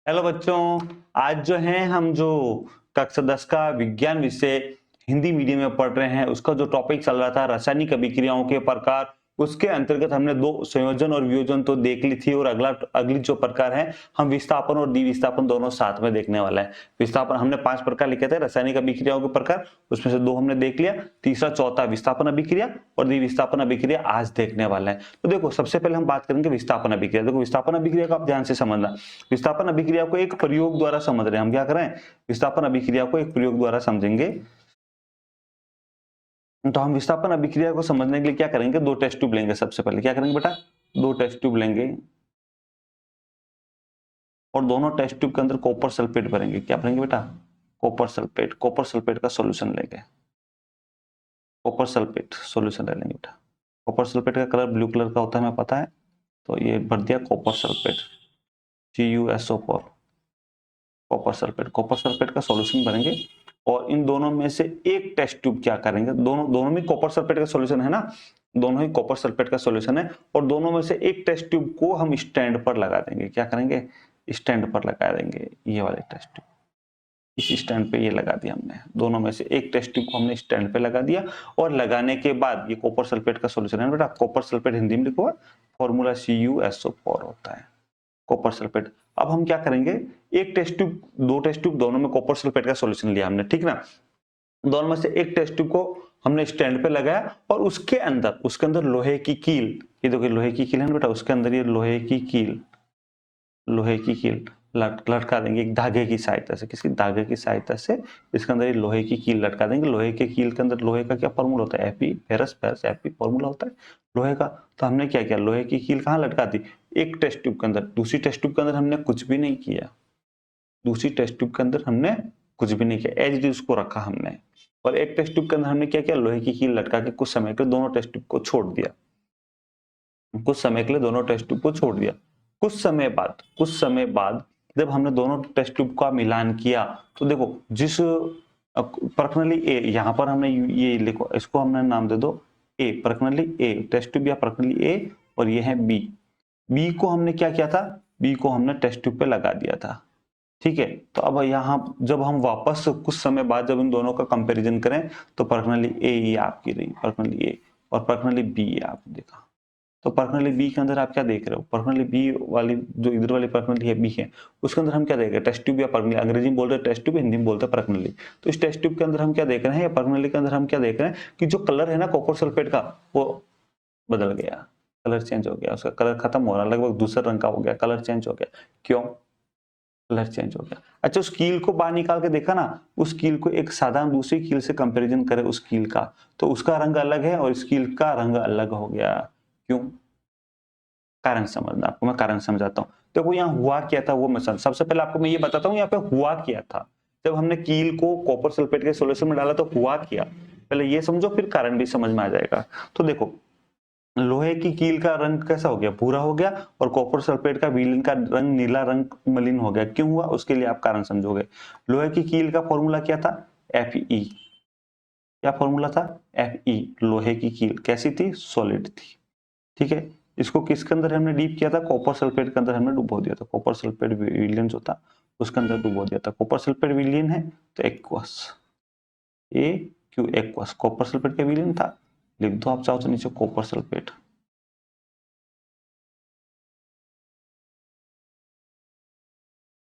Hello बच्चों, आज जो है हम जो कक्षा 10 का विज्ञान विषय हिंदी मीडियम में पढ़ रहे हैं उसका जो टॉपिक चल रहा था रासायनिक अभिक्रियाओं के प्रकार, उसके अंतर्गत हमने दो संयोजन और वियोजन तो देख ली थी और अगली जो प्रकार है हम विस्थापन और द्विविस्थापन दोनों साथ में देखने वाला है। विस्थापन हमने 5 प्रकार लिखे थे रासायनिक अभिक्रियाओं के प्रकार, उसमें से 2 हमने देख लिया, तीसरा चौथा विस्थापन अभिक्रिया और द्विविस्थापन अभिक्रिया आज देखने वाला है। तो देखो सबसे पहले हम बात करेंगे विस्थापन अभिक्रिया। देखो विस्थापन अभिक्रिया को आप ध्यान से समझना। विस्थापन अभिक्रिया को एक प्रयोग द्वारा समझ रहे हैं हम। क्या करें? विस्थापन अभिक्रिया को एक प्रयोग द्वारा समझेंगे। तो हम विस्थापन अभिक्रिया को समझने के लिए क्या करेंगे? 2 टेस्ट ट्यूब लेंगे। सबसे पहले क्या करेंगे बेटा? 2 टेस्ट ट्यूब लेंगे और दोनों टेस्ट ट्यूब के अंदर कॉपर सल्फेट भरेंगे। क्या भरेंगे बेटा? Copper sulphate. कॉपर सल्फेट का सॉल्यूशन लेंगे। कॉपर सल्फेट सॉल्यूशन ले लेंगे बेटा। कॉपर सल्फेट का कलर ब्लू कलर का होता है, हमें पता है। तो ये भर दिया copper sulphate, CuSO4। Copper sulphate, copper sulphate का सॉल्यूशन भरेंगे और इन दोनों में से एक टेस्ट ट्यूब क्या करेंगे? दोनों में कॉपर सल्फेट का सॉल्यूशन है ना, दोनों ही कॉपर सल्फेट का सॉल्यूशन है और दोनों में से एक टेस्ट ट्यूब को हम स्टैंड पर लगा देंगे। क्या करेंगे? स्टैंड पर लगा देंगे। ये वाले टेस्ट ट्यूब इस स्टैंड पे ये लगा दिया हमने। दोनों में से एक टेस्ट ट्यूब को हमने स्टैंड पे लगा दिया और लगाने के बाद ये कॉपर सल्फेट का सॉल्यूशन है बेटा। कॉपर सल्फेट हिंदी में लिखो, फॉर्मूला CuSO4 होता है, कॉपर सल्फेट। अब हम क्या करेंगे? एक टेस्ट ट्यूब, 2 टेस्ट ट्यूब दोनों में कॉपर सल्फेट का सॉल्यूशन लिया हमने, ठीक ना। दोनों में से एक टेस्ट ट्यूब को हमने स्टैंड पे लगाया और उसके अंदर लोहे की कील, ये देखो लोहे की कील है ना बेटा, उसके अंदर ये लोहे की कील लटका देंगे एक धागे की सहायता से। किसी धागे की सहायता से इसके अंदर ये लोहे की कील लटका देंगे। लोहे के कील के अंदर लोहे का क्या फॉर्मूला होता है? Fe ferrous ferrous Fe formula होता है लोहे का। तो हमने क्या किया? लोहे की कील कहाँ लटका दी? एक टेस्ट ट्यूब के अंदर। दूसरी टेस्ट ट्यूब के अंदर हमने कुछ भी नहीं किया। दूसरी टेस्ट ट्यूब के अंदर हमने कुछ भी नहीं किया, एज इट इज उसको रखा हमने। और एक टेस्ट ट्यूब के अंदर हमने क्या किया? लोहे की कील लटका के कुछ समय के लिए दोनों टेस्ट ट्यूब को छोड़ दिया। कुछ समय के लिए दोनों टेस्ट ट्यूब को छोड़ दिया। कुछ समय बाद जब हमने दोनों टेस्ट ट्यूब का मिलान किया तो देखो जिस पर्सनली ए, यहां पर हमने ये लिखो, इसको हमने नाम दे दो ए, पर्सनली ए टेस्ट ट्यूब या पर्सनली ए, और ये है बी। बी को हमने क्या किया था? बी को हमने टेस्ट ट्यूब पे लगा दिया था, ठीक है। तो अब यहाँ जब हम वापस कुछ समय बाद जब इन दोनों का कंपैरिजन करें तो पर्सनली ए ये आपकी रही, पर्सनली ए, और पर्सनली बी ये आपने देखा। तो पर्सनली बी के अंदर आप क्या देख रहे हो? पर्सनली बी वाली जो इधर वाली पर्सनली है बी है, उसके अंदर हम क्या देख रहे हैं? टेस्ट ट्यूब या पर्सनली, अंग्रेजी में बोल रहे हैं टेस्ट ट्यूब, हिंदी में बोलते हैं पर्सनली। तो इस टेस्ट ट्यूब के अंदर हम क्या देख रहे हैं या पर्सनली के अंदर हम क्या देख रहे हैं कि जो कलर है ना कॉपर सल्फेट का वो बदल गया, कलर चेंज हो गया, उसका कलर खत्म हो रहा, लगभग दूसरे रंग का हो गया, कलर चेंज हो गया। क्यों कलर चेंज हो गया? अच्छा, उस कील को बाहर निकाल के देखा ना, उस कील को एक साधारण दूसरी कील से कंपैरिजन करे उस कील का, तो उसका रंग अलग है और इस कील का रंग अलग हो गया। क्यों? कारण समझना, आपको मैं कारण समझाता हूँ। देखो यहाँ हुआ क्या था वो मैं सबसे पहले आपको मैं ये बताता हूँ यहाँ पे हुआ क्या था। जब हमने कील को कॉपर सल्फेट के सॉल्यूशन में डाला तो हुआ क्या, पहले ये समझो फिर कारण भी समझ में आ जाएगा। तो देखो लोहे की कील का रंग कैसा हो गया? भूरा हो गया, और कॉपर सल्फेट का विलीन का रंग नीला रंग मलिन हो गया। क्यों हुआ उसके लिए आप कारण समझोगे। लोहे की कील का फॉर्मूला क्या था? Fe। क्या फॉर्मूला था? Fe। लोहे की कील कैसी थी? सॉलिड थी, ठीक है। इसको किसके अंदर हमने डीप किया था? कॉपर सल्फेट के अंदर हमने डुबो दिया था। कॉपर सल्फेट विलियन जो था उसके अंदर डुबो दिया था। कॉपर सल्फेट विलियन है तो एक्वस, ए क्यू एक्वस कॉपर सल्फेट का विलियन था। लिख दो आप चाहो तो नीचे कॉपर सल्फेट।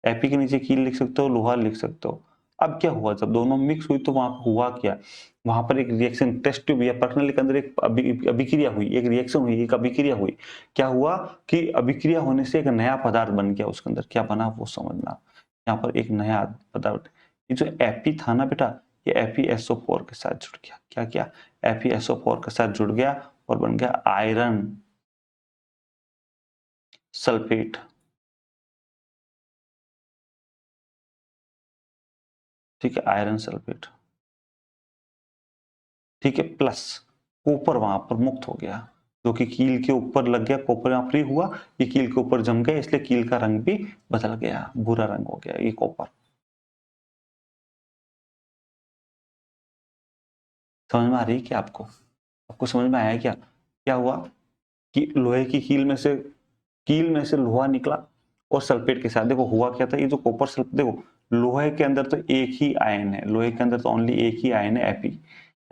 एपी के नीचे कील लिख सकते हो, लोहा लिख सकते हो। अब क्या हुआ जब दोनों मिक्स हुई तो वहां पर हुआ क्या? वहां पर एक रिएक्शन टेस्ट ट्यूब या पर्सनल के अंदर एक अभिक्रिया हुई, एक रिएक्शन हुई, एक अभिक्रिया हुई। क्या हुआ कि अभिक्रिया होने से एक नया पदार्थ बन गया। उसके अंदर क्या बना वो समझना। यहाँ पर एक नया पदार्थ, ये जो एपी था ना बेटा, ये FeSO4 के साथ जुड़ गया। क्या किया? FeSO4 के साथ जुड़ गया और बन गया आयरन सल्फेट, ठीक है, आयरन सल्फेट, ठीक है। प्लस कॉपर वहां पर मुक्त हो गया, जो कि कील के ऊपर लग गया। कॉपर यहाँ फ्री हुआ, ये कील के ऊपर जम गया, इसलिए कील का रंग भी बदल गया, भूरा रंग हो गया ये कॉपर। समझ में आ रही है क्या आपको? आपको समझ में आया क्या? क्या हुआ कि लोहे की कील में से लोहा निकला और सल्फेट के साथ। देखो हुआ क्या था, ये जो कॉपर सल्फेट, देखो लोहे के अंदर तो एक ही आयन है, लोहे के अंदर तो ओनली एक ही आयन है Fe,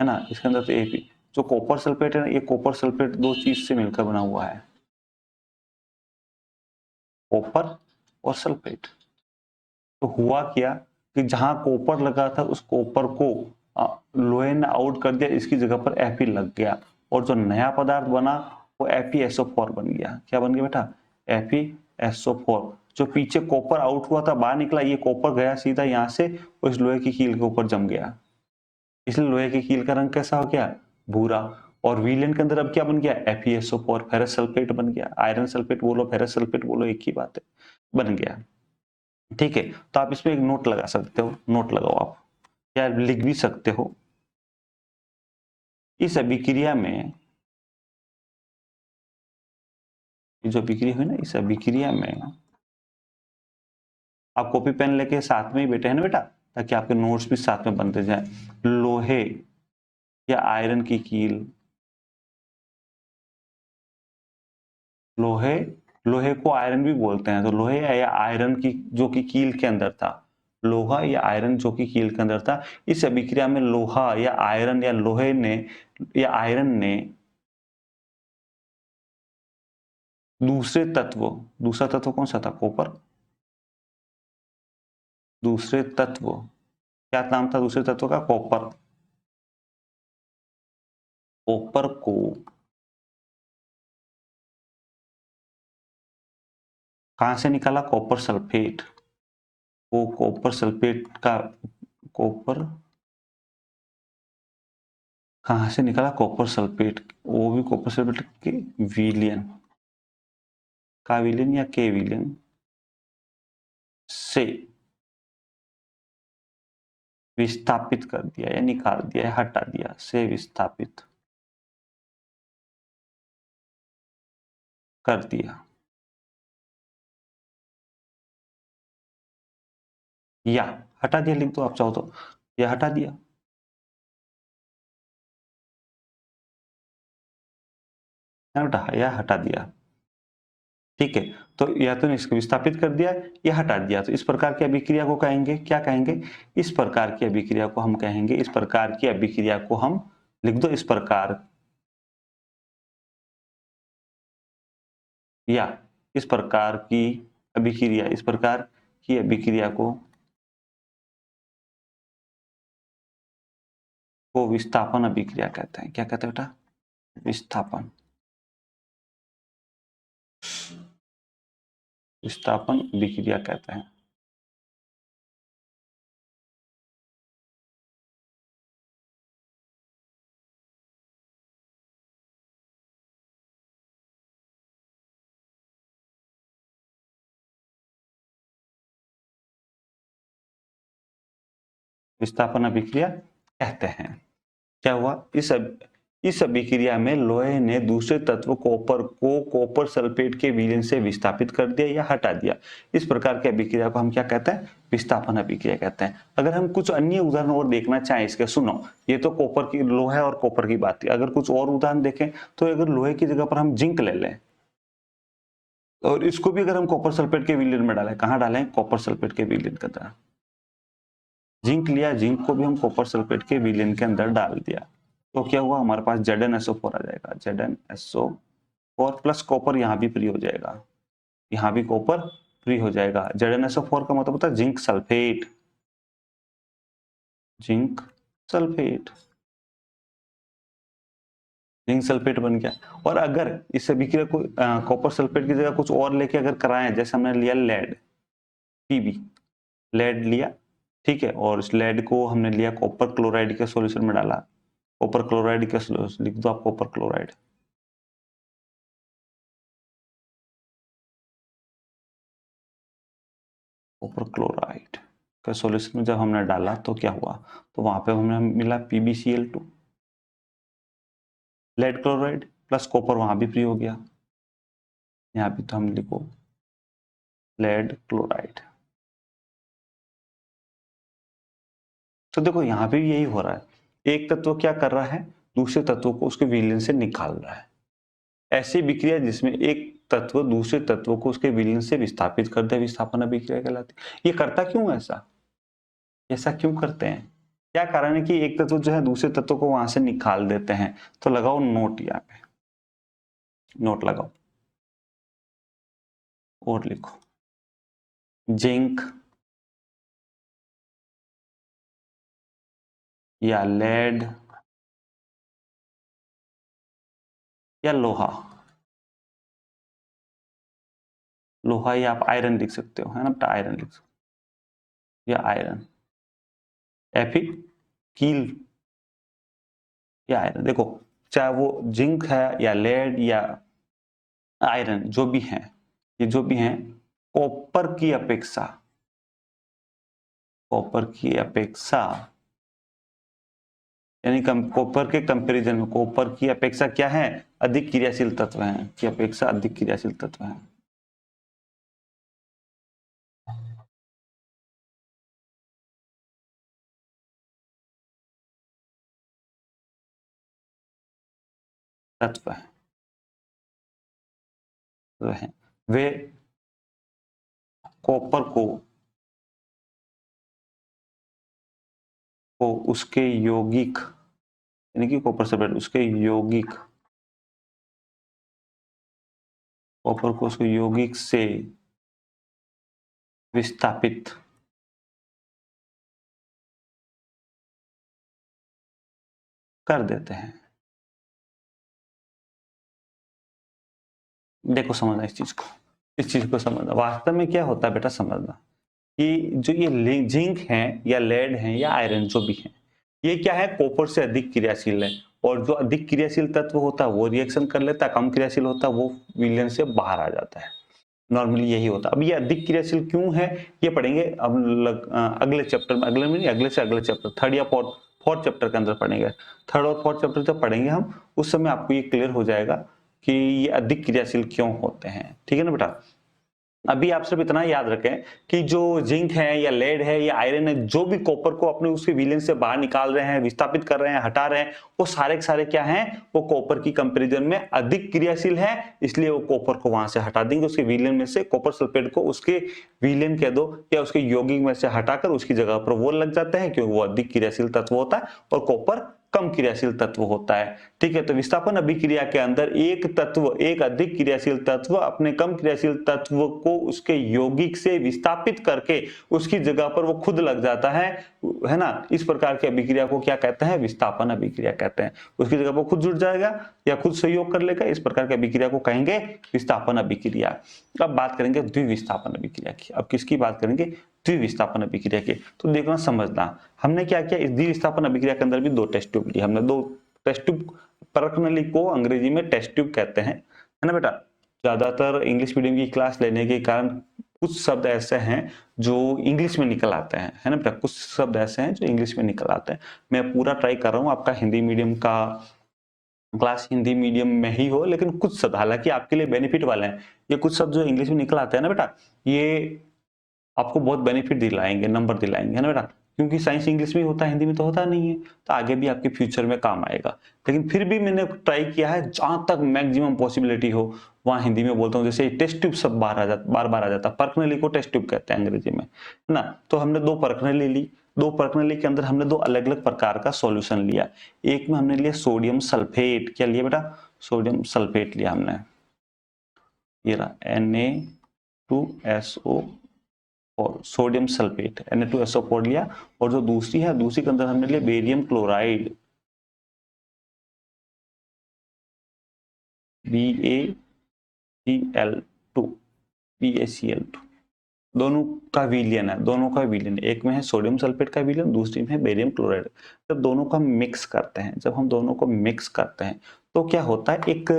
है ना, इसके अंदर तो Fe। जो कॉपर सल्फेट है ना, ये कॉपर सल्फेट दो चीज से मिलकर बना हुआ है, कॉपर और सल्फेट। तो हुआ क्या कि जहां कॉपर लगा था उस कॉपर को लोहे ने आउट कर दिया, इसकी जगह पर Fe लग गया, और जो नया पदार्थ बना वो FeSO4 बन गया। क्या बन गया बेटा? FeSO4। जो पीछे कॉपर आउट हुआ था बाहर निकला, ये कॉपर गया सीधा यहां से और इस लोहे की कील के ऊपर जम गया, इसलिए लोहे की कील का रंग कैसा हो गया? भूरा। और विलेन के अंदर अब क्या बन गया? FeSO4, फेरस सल्फेट बन गया। आयरन सल्फेट बोलो, फेरस सल्फेट बोलो, एक ही बात है, बन गया। ठीक है, तो आप इसमें एक नोट लगा सकते हो, नोट लगाओ आप, या लिख भी सकते हो। इस अभिक्रिया में, जो अभिक्रिया हुई ना, इस अभिक्रिया में आप कॉपी पेन लेके साथ में ही बैठे हैं ना बेटा, ताकि आपके नोट्स भी साथ में बनते जाए। लोहे या आयरन की कील, लोहे, लोहे को आयरन भी बोलते हैं, तो लोहे या आयरन की जो कि कील के अंदर था, लोहा या आयरन जो कि कील के अंदर था, इस अभिक्रिया में लोहा या आयरन या लोहे ने या आयरन ने दूसरे तत्व, दूसरा तत्व कौन सा था? कॉपर। दूसरे तत्व, क्या नाम था दूसरे तत्व का? कॉपर। कॉपर को कहां से निकाला? Copper sulphate. वो कॉपर सल्फेट का, कॉपर कहां से निकाला? कॉपर सल्फेट, वो भी कॉपर सल्फेट के विलयन, का विलयन या के विलयन से विस्थापित कर दिया या निकाल दिया या हटा दिया, से विस्थापित कर दिया, या हटा दिया, लिख दो आप चाहो तो, या हटा दिया, या हटा दिया। ठीक है, तो या तो इसको विस्थापित कर दिया या हटा दिया, तो इस प्रकार की अभिक्रिया को कहेंगे, क्या कहेंगे? इस प्रकार की अभिक्रिया को हम कहेंगे, इस प्रकार की अभिक्रिया को हम, लिख दो इस प्रकार, या इस प्रकार की अभिक्रिया, इस प्रकार की अभिक्रिया को विस्थापन अभिक्रिया कहते हैं। क्या कहते हैं बेटा? विस्थापन, विस्थापन अभिक्रिया कहते हैं। विस्थापन अभिक्रिया कहते हैं। क्या हुआ? इस अभिक्रिया में लोहे ने दूसरे तत्व कॉपर को कॉपर सल्फेट के विलयन से विस्थापित कर दिया या हटा दिया। इस प्रकार की अभिक्रिया को हम क्या कहते हैं? विस्थापन अभिक्रिया कहते हैं। अगर हम कुछ अन्य उदाहरण और देखना चाहें इसके, सुनो, ये तो कॉपर की, लोहे और कॉपर की बात थी। अगर कुछ और उदाहरण देखें तो अगर लोहे की जगह पर हम जिंक ले लें और इसको भी अगर हम कॉपर सल्फेट के विलयन में डालें, कहाँ डालें? कॉपर सल्फेट के विलयन के अंदर। जिंक लिया, जिंक को भी हम कॉपर सल्फेट के विलयन के अंदर डाल दिया, तो क्या हुआ? हमारे पास ZnSO4 आ जाएगा। ZnSO4 प्लस कॉपर यहाँ भी फ्री हो जाएगा, यहाँ भी कॉपर फ्री हो जाएगा। ZnSO4 का मतलब होता है zinc sulphate, zinc sulphate, zinc sulphate बन गया। और अगर इस अभिक्रिया को कॉपर सल्फेट की जगह कुछ और लेके अगर कराएं, जैसे हमने लिया लेड, Pb, लेड लिया, ठीक है, और इस लेड को हमने लिया कॉपर क्लोराइड के सॉल्यूशन में डाला, कॉपर क्लोराइड का सॉल्यूशन, लिख दो आप कॉपर क्लोराइड, कॉपर क्लोराइड का सॉल्यूशन में जब हमने डाला तो क्या हुआ? तो वहां पे हमें मिला PbCl2, lead chloride plus copper वहां भी फ्री हो गया, यहाँ भी तो हम लिखो लेड क्लोराइड। तो देखो यहाँ पे भी यही हो रहा है, एक तत्व क्या कर रहा है? दूसरे तत्व को उसके विलयन से निकाल रहा है। ऐसी विक्रिया जिसमें एक तत्व दूसरे तत्व को उसके विलयन से विस्थापित कर दे, विस्थापन अभिक्रिया कहलाती है। ये करता क्यों है ऐसा? ऐसा क्यों करते हैं? क्या कारण है कि एक तत्व जो है दूसरे तत्व को वहां से निकाल देते हैं? तो लगाओ नोट, यहाँ पे नोट लगाओ और लिखो जिंक या लेड या लोहा, लोहा या आप आयरन लिख सकते हो, है ना, आयरन लिख सकते हो, या आयरन या फिर कील या आयरन। देखो, चाहे वो जिंक है या लेड या आयरन, जो भी है, ये जो भी है, कॉपर की अपेक्षा, कॉपर की अपेक्षा यानी कॉपर के कंपैरिजन में कॉपर की अपेक्षा क्या है? अधिक क्रियाशील तत्व हैं, की अपेक्षा अधिक क्रियाशील तत्व हैं। तत्व है वे कॉपर को उसके यौगिक, यानी कि कॉपर सल्फेट उसके यौगिक, कॉपर को उसके यौगिक से विस्थापित कर देते हैं। देखो समझना इस चीज को, इस चीज को समझना वास्तव में क्या होता है बेटा, समझना कि जो ये जिंक है या लेड है या आयरन जो भी है, ये क्या है, कॉपर से अधिक क्रियाशील है, और जो अधिक क्रियाशील तत्व होता है वो रिएक्शन कर लेता है, कम क्रियाशील होता है वो विलयन से बाहर आ जाता है। नॉर्मली यही होता है। अब ये अधिक क्रियाशील क्यों है ये पढ़ेंगे अब अगले चैप्टर में, अगले में नहीं, अगले से अगले चैप्टर, थर्ड या फोर्थ चैप्टर के अंदर पढ़ेंगे। थर्ड और फोर्थ चैप्टर जब पढ़ेंगे हम, उस समय आपको ये क्लियर हो जाएगा कि ये अधिक क्रियाशील क्यों होते हैं। ठीक है ना बेटा? अभी आप सिर्फ इतना याद रखें कि जो जिंक है या लेड है या आयरन है, जो भी कॉपर को अपने उसके विलयन से बाहर निकाल रहे हैं, विस्थापित कर रहे हैं, हटा रहे हैं, वो सारे के सारे क्या हैं, वो कॉपर की कंपैरिजन में अधिक क्रियाशील है, इसलिए वो कॉपर को वहां से हटा देंगे, उसके विलयन में से कॉपर सल्फेट को उसके विलयन कह दो या उसके यौगिक में से हटाकर उसकी जगह पर वो लग जाते हैं, क्योंकि वो अधिक क्रियाशील तत्व होता है और कॉपर कम क्रियाशील तत्व होता है। ठीक है, तो विस्थापन अभिक्रिया के अंदर एक तत्व, एक अधिक क्रियाशील तत्व अपने कम क्रियाशील तत्व को उसके यौगिक से विस्थापित करके उसकी जगह पर वो खुद लग जाता है ना। इस प्रकार की अभिक्रिया को क्या कहते हैं? विस्थापन अभिक्रिया कहते हैं। उसकी जगह पर खुद जुड़ जाएगा या खुद सहयोग कर लेगा, इस प्रकार की अभिक्रिया को कहेंगे विस्थापन अभिक्रिया। अब बात करेंगे द्विविस्थापन अभिक्रिया की। अब किसकी बात करेंगे? द्विविस्थापन अभिक्रिया के। तो देखना समझना, हमने क्या किया, इस द्विविस्थापन अभिक्रिया के अंदर भी दो टेस्ट ट्यूब लिए हमने, दो टेस्ट ट्यूब, परख नली को अंग्रेजी में टेस्ट ट्यूब कहते हैं, है ना बेटा? ज्यादातर इंग्लिश मीडियम की क्लास लेने के कारण कुछ शब्द ऐसे हैं जो इंग्लिश में निकल आते हैं, है ना बेटा? कुछ शब्द ऐसे हैं जो इंग्लिश में निकल आते हैं। मैं पूरा ट्राई कर रहा हूँ आपका हिंदी मीडियम का क्लास हिंदी मीडियम में ही हो, लेकिन कुछ शब्द हालांकि आपके लिए बेनिफिट वाले हैं। ये कुछ शब्द जो इंग्लिश में निकल आते हैं ना बेटा, ये आपको बहुत बेनिफिट दिलाएंगे, नंबर दिलाएंगे, है ना बेटा? क्योंकि साइंस इंग्लिश में होता है, हिंदी में तो होता नहीं है, तो आगे भी आपके फ्यूचर में काम आएगा। लेकिन फिर भी मैंने ट्राई किया है जहां तक मैक्सिमम पॉसिबिलिटी हो वहां हिंदी में बोलता हूँ। जैसे टेस्ट ट्यूब सब बार बार आ जाता, परखनली को टेस्ट ट्यूब कहते हैं अंग्रेजी में, है ना? तो हमने दो परखनली ली, दो परखनली के अंदर हमने दो अलग अलग प्रकार का सॉल्यूशन लिया। एक में हमने लिया सोडियम सल्फेट, क्या लिया बेटा? सोडियम सल्फेट लिया हमने, ये रहा Na2SO और सोडियम सल्फेट Na2SO4 लिया। और जो दूसरी है, दूसरी के अंदर हमने लिया बेरियम क्लोराइड BaCl2, BaCl2। दोनों का विलियन है, दोनों का विलियन, एक में है सोडियम सल्फेट का विलियन, दूसरी में है बेरियम क्लोराइड। जब दोनों को हम मिक्स करते हैं, जब हम दोनों को मिक्स करते हैं तो क्या होता है, एक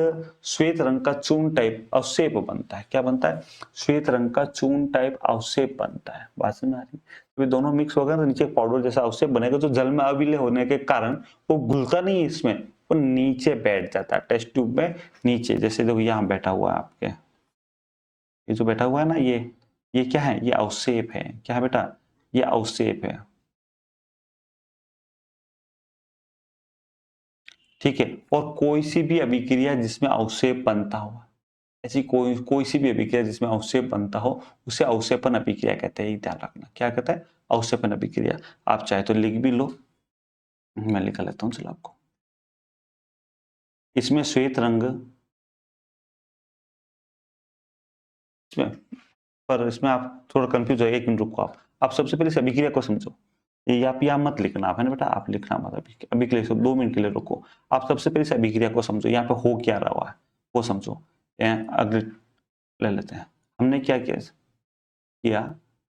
श्वेत रंग का चूर्ण टाइप अवशेप बनता है। क्या बनता है? श्वेत रंग का चूर्ण टाइप अवशेप बनता है। बात समझ आ रही? तो दोनों मिक्स होगा तो नीचे पाउडर जैसा अवशेप बनेगा, जो जल में अविलय होने के कारण वो घुलता नहीं है इसमें, वो नीचे बैठ जाता है टेस्ट ट्यूब में नीचे। जैसे देखो यहाँ बैठा हुआ है आपके, ये जो बैठा हुआ है ना, ये क्या है? ये अवशेप है। क्या है बेटा? ये अवशेप है। ठीक है, और कोई सी भी अभिक्रिया जिसमें अवशेप बनता हुआ, ऐसी कोई सी भी अभिक्रिया जिसमें अवक्षेप बनता हो उसे अवक्षेपन अभिक्रिया कहते हैं, ये ध्यान रखना। क्या कहता है? अवक्षेपन अभिक्रिया। आप चाहे तो लिख भी लो, मैं लिख लेता हूँ चलो आपको। इसमें श्वेत रंग, इसमें पर इसमें आप थोड़ा कंफ्यूज हो, एक मिनट रुको आप सबसे पहले इस अभिक्रिया को समझो। ये आप यहाँ मत लिखना, आप है ना बेटा, आप लिखना मत अभिक्रिया। 2 मिनट के लिए रुको, आप सबसे पहले इस अभिक्रिया को समझो, यहाँ पे हो क्या रहा है वो समझो। अगले ले लेते हैं, हमने क्या किया,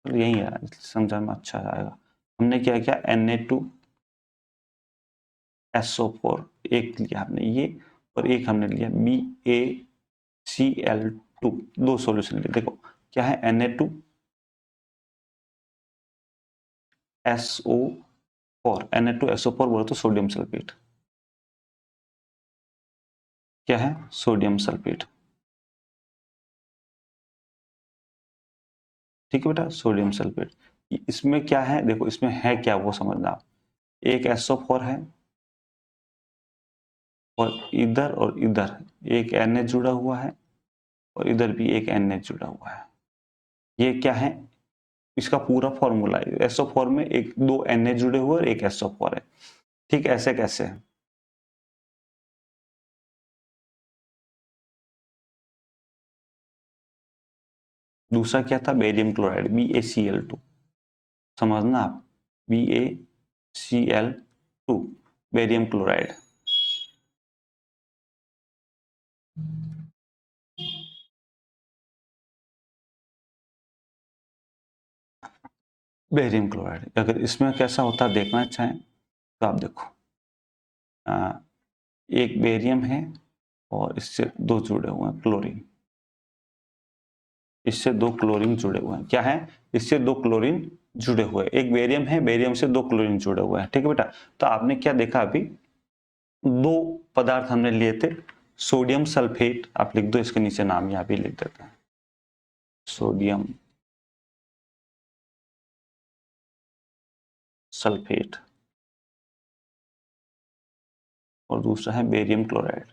तो यही है, समझा में अच्छा आएगा। हमने क्या किया, Na2SO4 एक लिया हमने ये, और एक हमने लिया BaCl2, 2 सॉल्यूशन लिए। देखो क्या है, Na2SO4 बोलो तो सोडियम सल्फेट। क्या है? Sodium sulphate. ठीक है बेटा, सोडियम सल्फेट। इसमें क्या है, देखो इसमें है क्या वो समझना। एक SO4 है, और इधर एक NH जुड़ा हुआ है, और इधर भी एक NH जुड़ा हुआ है। ये क्या है, इसका पूरा फॉर्मूला है। SO4 में एक 2 NH जुड़े हुए और एक SO4 है। ठीक, ऐसे कैसे है? दूसरा क्या था, बेरियम क्लोराइड, BaCl2। समझना आप, BaCl2, barium chloride. Barium chloride, अगर इसमें कैसा होता है देखना चाहें तो आप देखो, एक बेरियम है और इससे 2 जुड़े हुए हैं क्लोरीन, इससे 2 क्लोरीन जुड़े हुए हैं। क्या है? इससे 2 क्लोरीन जुड़े हुए, एक बेरियम है, बेरियम से 2 क्लोरीन जुड़े हुए हैं। ठीक है बेटा, तो आपने क्या देखा, अभी 2 पदार्थ हमने लिए थे, सोडियम सल्फेट, आप लिख दो, इसके नीचे नाम यहाँ भी लिख देते हैं, सोडियम सल्फेट, और दूसरा है बेरियम क्लोराइड।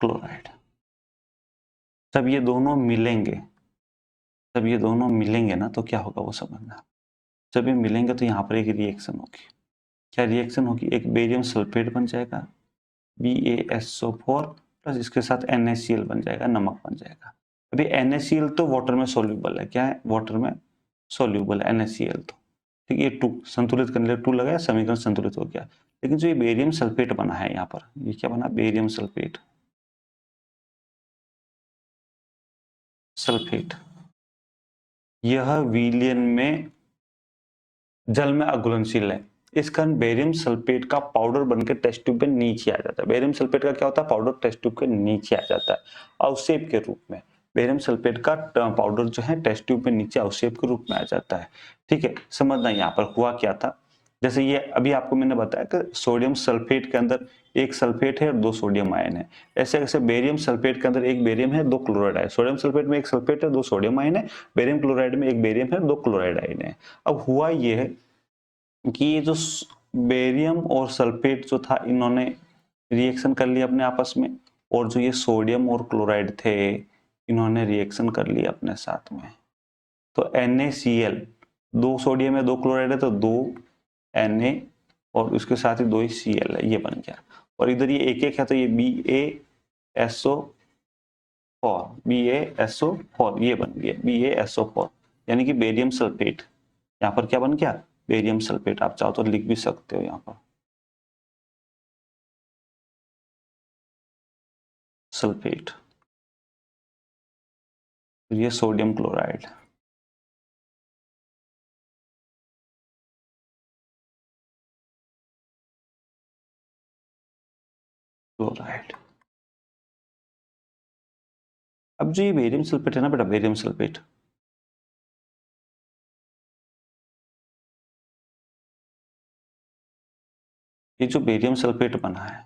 क्लोराइड, जब ये दोनों मिलेंगे, जब ये दोनों मिलेंगे ना, तो क्या होगा वो समझना। जब ये मिलेंगे तो यहाँ पर एक रिएक्शन होगी। क्या रिएक्शन होगी, एक बेरियम सल्फेट बन जाएगा, BaSO4 प्लस इसके साथ NaCl बन जाएगा, नमक बन जाएगा। अभी NaCl तो वाटर में सोल्यूबल है, क्या है, वाटर में सोल्यूबल है NaCl तो। ठीक, ये 2 संतुलित करने लिए 2 लगाया, समीकरण संतुलित हो गया। लेकिन जो ये बेरियम सल्फेट बना है यहाँ पर, ये क्या बना, बेरियम सल्फेट, यह विलयन में जल में अघुलनशील है। इस कारण बेरियम सल्फेट का पाउडर बनकर टेस्ट ट्यूब पे नीचे आ जाता है। बेरियम सल्फेट का क्या होता है, पाउडर टेस्ट ट्यूब के नीचे आ जाता है अवक्षेप के रूप में। बेरियम सल्फेट का पाउडर जो है टेस्ट ट्यूब पे नीचे अवक्षेप के रूप में आ जाता है। ठीक है, समझना यहाँ पर हुआ क्या था। जैसे ये अभी आपको मैंने बताया कि सोडियम सल्फेट के अंदर एक सल्फेट है और 2 सोडियम आयन है। ऐसे ऐसे बेरियम सल्फेट के अंदर एक बेरियम है, 2 क्लोराइड है। सोडियम सल्फेट में एक सल्फेट है, 2 सोडियम आयन है। बेरियम क्लोराइड में एक बेरियम है, 2 क्लोराइड आयन है। अब हुआ ये है कि ये जो बेरियम और सल्फेट जो था, इन्होंने रिएक्शन कर लिया अपने आपस में, और जो ये सोडियम और क्लोराइड थे, इन्होंने रिएक्शन कर लिया अपने साथ में। तो NaCl, 2 सोडियम है, 2 क्लोराइड है, तो 2 Na और उसके साथ ही 2 ही Cl है, ये बन गया। और इधर ये एक एक है, तो ये BaSO4 ये बन गया, BaSO4, यानी कि बेरियम सल्फेट। यहाँ पर क्या बन गया, बेरियम सल्फेट। आप चाहो तो लिख भी सकते हो यहाँ पर सल्फेट, ये सोडियम क्लोराइड, क्लोराइड। अब जो ये बेरियम सल्फेट है ना बेटा, बेरियम सल्फेट, ये जो बेरियम सल्फेट बना है,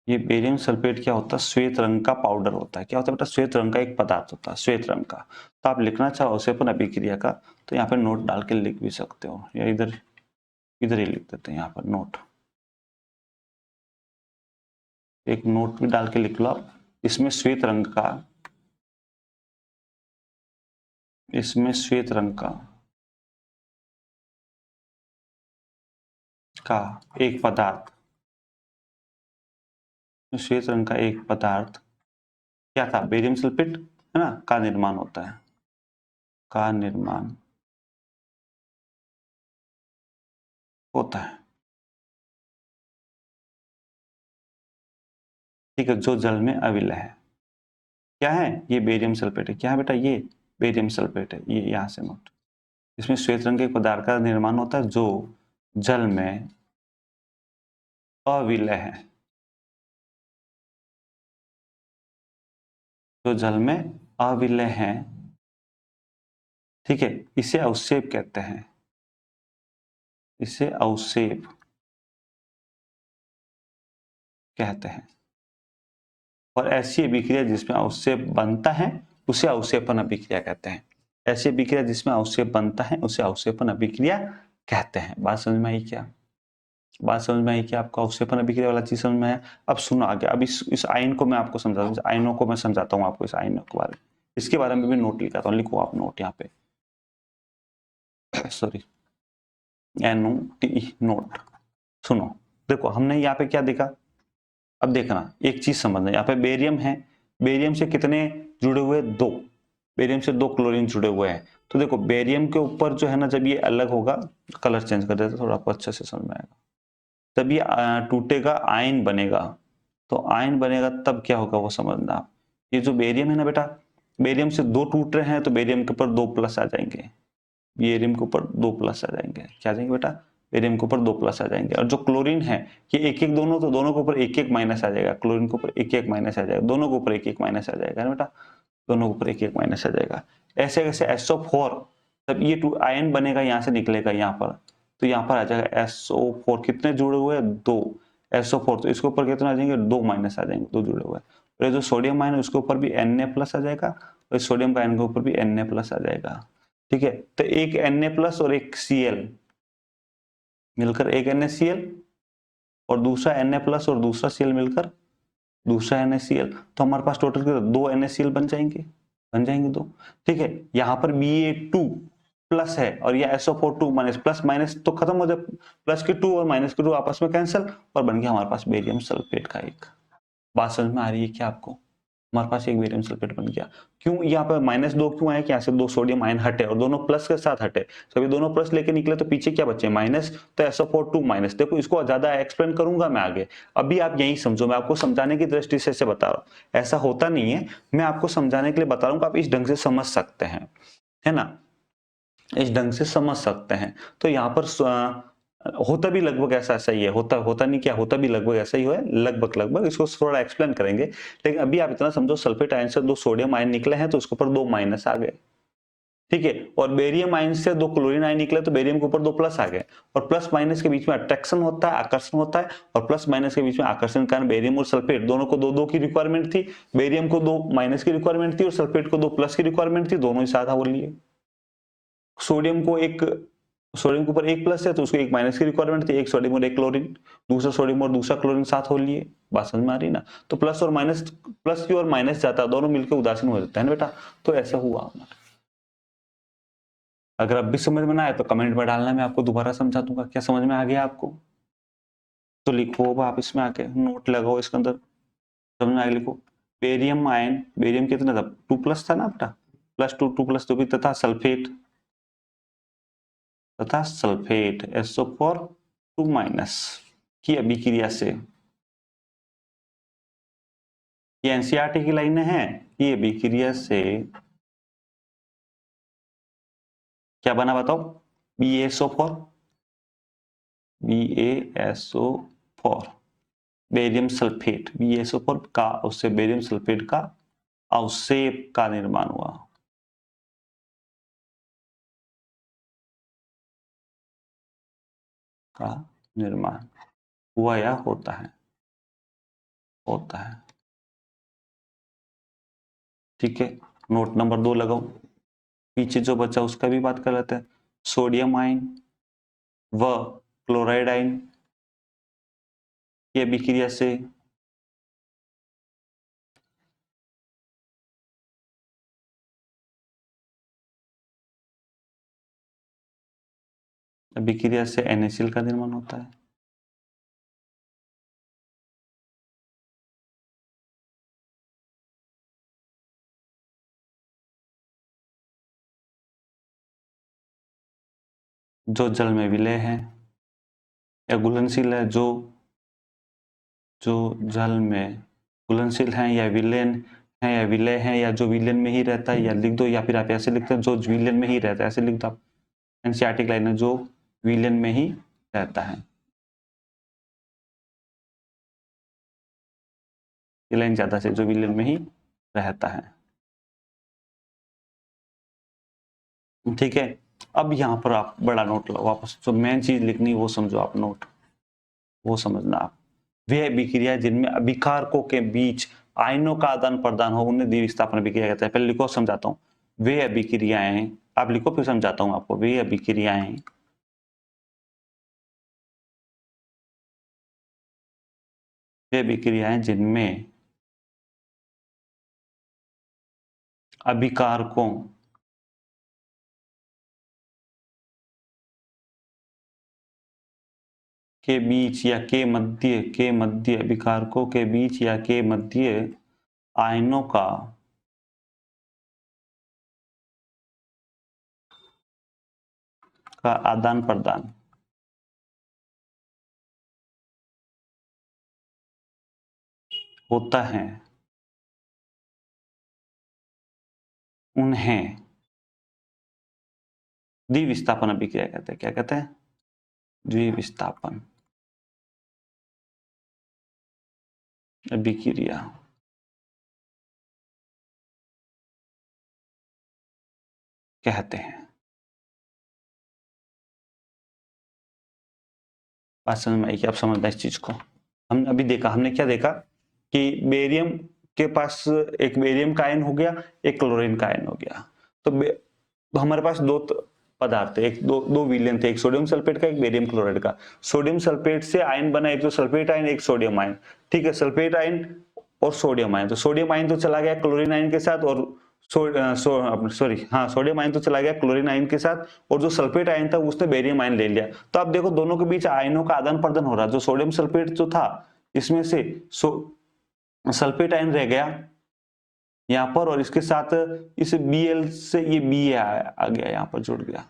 ये बेरियम सल्फेट क्या होता है, श्वेत रंग का पाउडर होता है। क्या होता है बेटा, श्वेत रंग का एक पदार्थ होता है, श्वेत रंग का। तो आप लिखना चाहो अवक्षेपन अभिक्रिया का, तो यहाँ पे नोट डाल के लिख भी सकते हो, या इधर इधर ही लिख देते हैं यहाँ पर नोट, एक नोट भी डाल के लिख लो आप। इसमें श्वेत रंग का, इसमें श्वेत रंग का एक पदार्थ, श्वेत रंग का एक पदार्थ क्या था, बेरियम सल्फेट है ना, का निर्माण होता है, का निर्माण होता है। ठीक है, जो जल में अविलय है। क्या है ये, बेरियम सल्फेट है। क्या है बेटा, ये बेरियम सल्फेट है। ये यहां से नोट, इसमें श्वेत रंग के पदार्थ का निर्माण होता है जो जल में अविलय है, जो जल में अविलय है। ठीक है, इसे अवक्षेप कहते हैं, इसे अवक्षेप कहते हैं। और ऐसी अभिक्रिया जिसमें अवक्षेप बनता है उसे अवक्षेपण अभिक्रिया कहते हैं। ऐसी अभिक्रिया जिसमें अवक्षेप बनता है उसे अवक्षेपण अभिक्रिया कहते हैं। बात समझ में आई क्या, बात समझ में आई क्या आपको, अवक्षेपण अभिक्रिया वाला चीज समझ में आया। अब सुनो आगे, अब इस आयन को मैं आपको समझाता हूँ, आयनों को मैं समझाता हूँ आपको, इस आयनों के बारे में, इसके बारे में भी नोट लिखाता हूँ। लिखो आप नोट यहाँ पे, सॉरी NOT नोट। सुनो, देखो हमने यहाँ पे क्या देखा, अब देखना एक चीज समझना, यहाँ पे बेरियम है, बेरियम से कितने जुड़े हुए, दो, बेरियम से दो क्लोरीन जुड़े हुए हैं। तो देखो बेरियम के ऊपर जो है ना, जब ये अलग होगा, कलर चेंज कर देते थोड़ा आपको अच्छे से समझ में आएगा, तब ये टूटेगा, आयन बनेगा। तो आयन बनेगा तब क्या होगा वो समझना आप। ये जो बेरियम है ना बेटा, बेरियम से दो टूट रहे हैं तो बेरियम के ऊपर दो प्लस आ जाएंगे, बेरियम के ऊपर दो प्लस आ जाएंगे। क्या आ जाएंगे बेटा, बेरियम के ऊपर दो प्लस आ जाएंगे। और जो क्लोरीन है ये एक एक दोनों, तो दोनों के ऊपर एक एक माइनस आ जाएगा, क्लोरीन के ऊपर एक एक माइनस आ जाएगा, दोनों के ऊपर एक एक माइनस आ जाएगा ना बेटा, दोनों के ऊपर एक एक माइनस आ जाएगा। ऐसे कैसे, SO4, तब ये टू आयन बनेगा, यहाँ से निकलेगा यहाँ पर, तो यहाँ पर आ जाएगा SO4, कितने जुड़े हुए हैं, दो, SO4, तो इसके ऊपर कितने आ जाएंगे, दो माइनस आ जाएंगे, दो जुड़े हुए हैं। और ये जो सोडियम आयन है उसके ऊपर भी Na प्लस आ जाएगा, और सोडियम का आयन के ऊपर भी Na प्लस आ जाएगा। ठीक है, तो एक Na प्लस और एक Cl मिलकर एक NaCl, और दूसरा Na प्लस और दूसरा Cl मिलकर दूसरा NaCl, तो हमारे पास टोटल दो NaCl बन जाएंगे, बन जाएंगे दो। ठीक है, यहाँ पर Ba2 प्लस है और ये SO4 2 माइनस, प्लस माइनस तो खत्म हो जाए, प्लस के 2 और माइनस के 2 आपस में कैंसिल, और बन गया हमारे पास बेरियम सल्फेट का एक। बात समझ में आ रही है क्या आपको, हमारे पास एक बेरियम सल्फेट बन गया। क्यों यहाँ पर -2 क्यों आया, कि यहाँ से दो सोडियम आयन हटे और दोनों प्लस के साथ हटे, तो अभी दोनों प्लस लेके निकले तो पीछे क्या बचे, माइनस, तो SO4 2 माइनस। देखो इसको ज्यादा एक्सप्लेन करूंगा मैं आगे, अभी आप यही समझो, मैं आपको समझाने की दृष्टि से बता रहा हूँ, ऐसा होता नहीं है, मैं आपको समझाने के लिए बता रहा हूँ, आप इस ढंग से समझ सकते हैं, है ना, इस ढंग से समझ सकते हैं। तो यहाँ पर होता भी लगभग ऐसा ऐसा ही है, होता नहीं क्या, होता भी लगभग ऐसा ही है, लगभग लगभग, इसको थोड़ा एक्सप्लेन करेंगे। लेकिन अभी आप इतना समझो, सल्फेट आयन से दो सोडियम आयन निकले हैं तो उसके ऊपर दो माइनस आ गए। ठीक है, और बेरियम आयन से दो क्लोरीन आयन निकले तो बेरियम के ऊपर दो प्लस आ गए, और प्लस माइनस के बीच में अट्रैक्शन होता है, आकर्षण होता है, और प्लस माइनस के बीच में आकर्षण के कारण बेरियम और सल्फेट दोनों को दो दो की रिक्वायरमेंट थी, बेरियम को दो माइनस की रिक्वायरमेंट थी और सल्फेट को दो प्लस की रिक्वायरमेंट थी, दोनों ही साथ हो लिए। सोडियम को एक, सोडियम के ऊपर एक प्लस है तो उसको एक माइनस की रिक्वायरमेंट थी, एक सोडियम और एक क्लोरीन, दूसरा सोडियम और दूसरा क्लोरीन साथ हो लिए। बात समझ में आ रही ना, तो प्लस और माइनस, प्लस की और माइनस जाता है, दोनों मिलकर उदासीन हो जाते हैं ना बेटा, तो ऐसा हुआ। अगर अब भी समझ में ना आए तो कमेंट में डालना, मैं आपको दोबारा समझा दूंगा। क्या समझ में आ गया आपको, तो लिखो अब आप इसमें आके नोट लगाओ, इसके अंदर समझ में आगे लिखो, बेरियम आयन, बेरियम कितना था, 2 प्लस था ना बेटा, +2 प्लस 2 भी, तथा सल्फेट, तथा सल्फेट SO4 2 माइनस की अभिक्रिया से, ये NCERT की लाइनें हैं, ये अभिक्रिया से क्या बना बताओ, BaSO4, BaSO4, barium sulphate, BaSO4 का, उससे बेरियम सल्फेट का अवक्षेप का निर्माण हुआ, का निर्माण हुआ या होता है, होता है। ठीक है, नोट नंबर 2 लगाओ, पीछे जो बचा उसका भी बात कर लेते हैं। सोडियम आयन व क्लोराइड आयन की अभिक्रिया से NaCl का निर्माण होता है। जो जल में विलय है या घुलनशील है, जो जल में घुलनशील है या विलयन है या विलय है या जो विलयन में ही रहता है, या लिख दो, या फिर आप ऐसे लिखते हैं जो विलयन में ही रहता है, ऐसे लिख दो आप। एनसीईआरटी लाइन है, जो विलयन में ही रहता है। ये लाइन ज्यादा से, जो विलयन में ही रहता है। ठीक है, अब यहां पर आप बड़ा नोट लो, वापस जो मेन चीज लिखनी वो समझो आप, नोट वो समझना आप। वे अभिक्रिया जिनमें अभिकारकों के बीच आयनों का आदान प्रदान हो उन्हें द्विविस्थापन अभिक्रिया कहते हैं। पहले लिखो, समझाता हूं। वे अभिक्रियाएं, आप लिखो फिर समझाता हूं आपको। वे अभिक्रियाएं जिनमें अभिकारकों के बीच या के मध्य अभिकारकों के बीच या के मध्य आयनों का आदान प्रदान होता है, उन्हें द्विविस्थापन अभिक्रिया कहते हैं। क्या कहते हैं? द्विविस्थापन अभिक्रिया कहते हैं। बात समझ में आई कि आप समझना इस चीज को। हमने अभी देखा, हमने क्या देखा कि बेरियम के पास एक बेरियम का आयन हो गया, एक क्लोरीन का आयन हो गया। तो हमारे पास दो पदार्थ थे, एक दो विलयन थे, एक सोडियम सल्फेट का, एक बेरियम क्लोराइड का। सोडियम सल्फेट से आयन बना, एक तो सल्फेट आयन, एक सोडियम आयन। ठीक है, सल्फेट आयन और सोडियम आयन। तो सोडियम आयन तो चला गया क्लोरीन आयन के साथ, और सोडियम आयन तो चला गया क्लोरीन आयन के साथ, और जो सल्फेट आयन था उसने बेरियम आयन ले लिया। तो आप देखो दोनों के बीच आयनों का आदान प्रदान हो रहा। जो सोडियम सल्फेट जो था, इसमें से सल्फेट आयन रह गया यहाँ पर, और इसके साथ इस Bl से ये Ba आ गया, यहाँ पर जुड़ गया,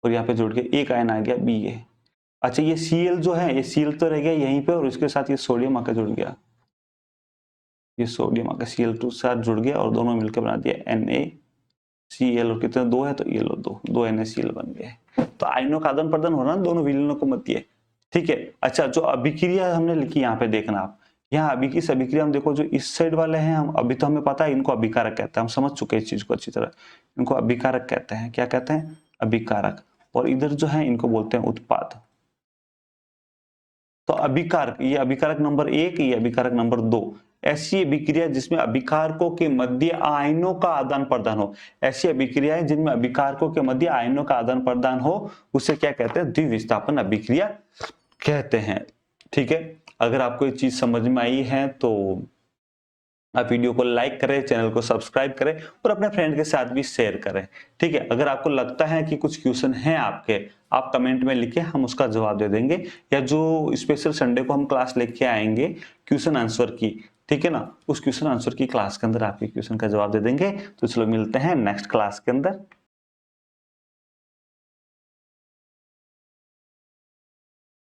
और यहाँ पे जुड़ के एक आयन आ गया Ba। अच्छा, ये Cl जो है, ये Cl तो रह गया यहीं पे, और इसके साथ ये सोडियम आकर जुड़ गया, ये सोडियम आकर Cl2 साथ जुड़ गया, और दोनों मिलकर बना दिया NaCl। और कितने दो है, तो ये लो दो NaCl बन गए। तो आयनों का आदान प्रदान हो रहा है दोनों विलयनों को मध्य। ठीक है, अच्छा, जो अभिक्रिया हमने लिखी यहाँ पे देखना आप, यहाँ अभी की अभिक्रिया हम देखो, जो इस साइड वाले हैं, हम अभी तो हमें पता है इनको अभिकारक कहते हैं, हम समझ चुके हैं इस चीज को अच्छी तरह। इनको अभिकारक कहते हैं। क्या कहते हैं? अभिकारक। और इधर जो है इनको बोलते हैं उत्पाद। तो अभिकारक, ये अभिकारक नंबर 1, ये अभिकारक नंबर 2। ऐसी अभिक्रिया जिसमें अभिकारकों के मध्य आयनों का आदान प्रदान हो, ऐसी अभिक्रियाएं जिनमें अभिकारकों के मध्य आयनों का आदान प्रदान हो, उसे क्या कहते हैं? द्विविस्थापन अभिक्रिया कहते हैं। ठीक है, अगर आपको ये चीज समझ में आई है तो आप वीडियो को लाइक करें, चैनल को सब्सक्राइब करें, और अपने फ्रेंड के साथ भी शेयर करें। ठीक है, अगर आपको लगता है कि कुछ क्वेश्चन हैं आपके, आप कमेंट में लिखें, हम उसका जवाब दे देंगे। या जो स्पेशल संडे को हम क्लास लेके आएंगे क्वेश्चन आंसर की, ठीक है ना, उस क्वेश्चन आंसर की क्लास के अंदर आपके क्वेश्चन का जवाब दे देंगे। तो चलो मिलते हैं नेक्स्ट क्लास के अंदर।